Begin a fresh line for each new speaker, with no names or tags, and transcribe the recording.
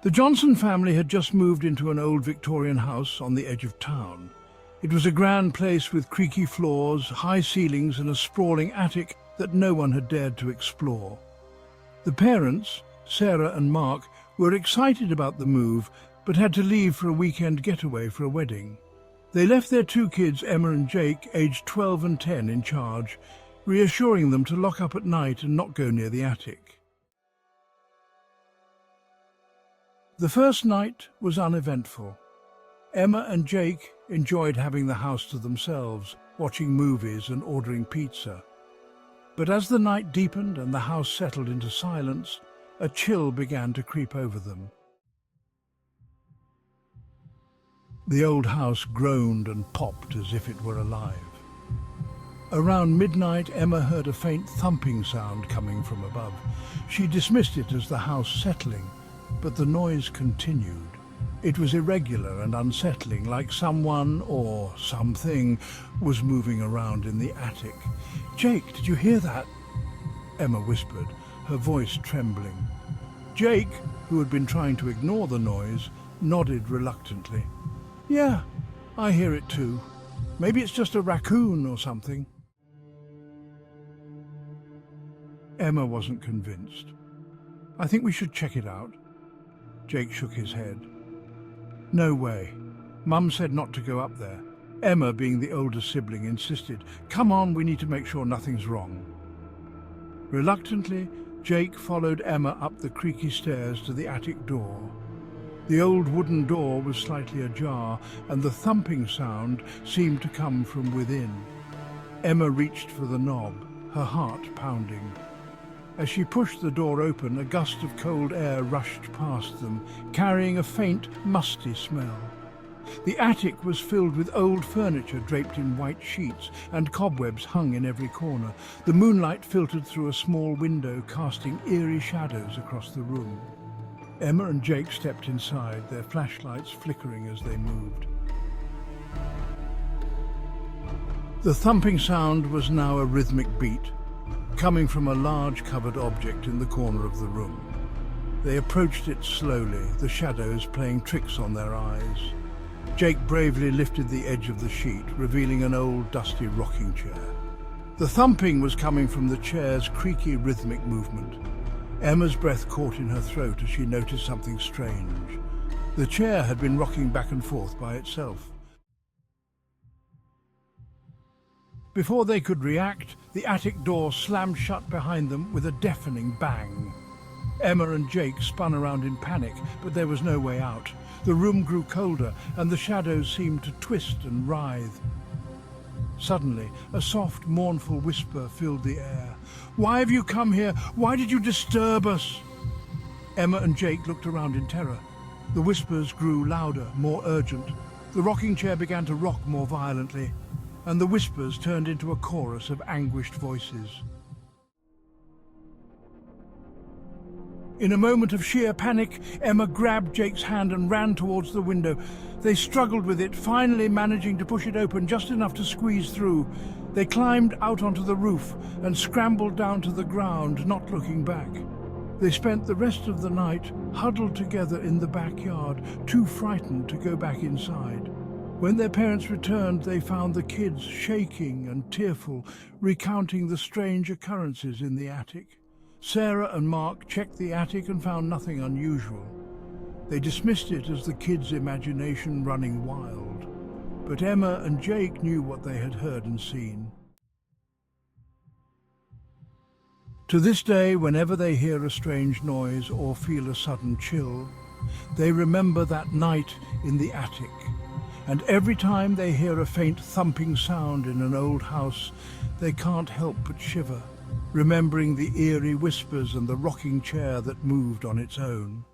The Johnson family had just moved into an old Victorian house on the edge of town. It was a grand place with creaky floors, high ceilings and a sprawling attic that no one had dared to explore. The parents, Sarah and Mark, were excited about the move but had to leave for a weekend getaway for a wedding. They left their two kids, Emma and Jake, aged 12 and 10, in charge, reassuring them to lock up at night and not go near the attic. The first night was uneventful. Emma and Jake enjoyed having the house to themselves, watching movies and ordering pizza. But as the night deepened and the house settled into silence, a chill began to creep over them. The old house groaned and popped as if it were alive. Around midnight, Emma heard a faint thumping sound coming from above. She dismissed it as the house settling, but the noise continued. It was irregular and unsettling, like someone or something was moving around in the attic. "Jake, did you hear that?" Emma whispered, her voice trembling. Jake, who had been trying to ignore the noise, nodded reluctantly. "Yeah, I hear it too. Maybe it's just a raccoon or something." Emma wasn't convinced. "I think we should check it out." Jake shook his head. "No way. Mum said not to go up there." Emma, being the older sibling, insisted. "Come on, we need to make sure nothing's wrong." Reluctantly, Jake followed Emma up the creaky stairs to the attic door. The old wooden door was slightly ajar, and the thumping sound seemed to come from within. Emma reached for the knob, her heart pounding. As she pushed the door open, a gust of cold air rushed past them, carrying a faint, musty smell. The attic was filled with old furniture draped in white sheets, and cobwebs hung in every corner. The moonlight filtered through a small window, casting eerie shadows across the room. Emma and Jake stepped inside, their flashlights flickering as they moved. The thumping sound was now a rhythmic beat, coming from a large covered object in the corner of the room. They approached it slowly, the shadows playing tricks on their eyes. Jake bravely lifted the edge of the sheet, revealing an old, dusty rocking chair. The thumping was coming from the chair's creaky, rhythmic movement. Emma's breath caught in her throat as she noticed something strange. The chair had been rocking back and forth by itself. Before they could react, the attic door slammed shut behind them with a deafening bang. Emma and Jake spun around in panic, but there was no way out. The room grew colder, and the shadows seemed to twist and writhe. Suddenly, a soft, mournful whisper filled the air. "Why have you come here? Why did you disturb us?" Emma and Jake looked around in terror. The whispers grew louder, more urgent. The rocking chair began to rock more violently, and the whispers turned into a chorus of anguished voices. In a moment of sheer panic, Emma grabbed Jake's hand and ran towards the window. They struggled with it, finally managing to push it open just enough to squeeze through. They climbed out onto the roof and scrambled down to the ground, not looking back. They spent the rest of the night huddled together in the backyard, too frightened to go back inside. When their parents returned, they found the kids shaking and tearful, recounting the strange occurrences in the attic. Sarah and Mark checked the attic and found nothing unusual. They dismissed it as the kids' imagination running wild. But Emma and Jake knew what they had heard and seen. To this day, whenever they hear a strange noise or feel a sudden chill, they remember that night in the attic. And every time they hear a faint thumping sound in an old house, they can't help but shiver, remembering the eerie whispers and the rocking chair that moved on its own.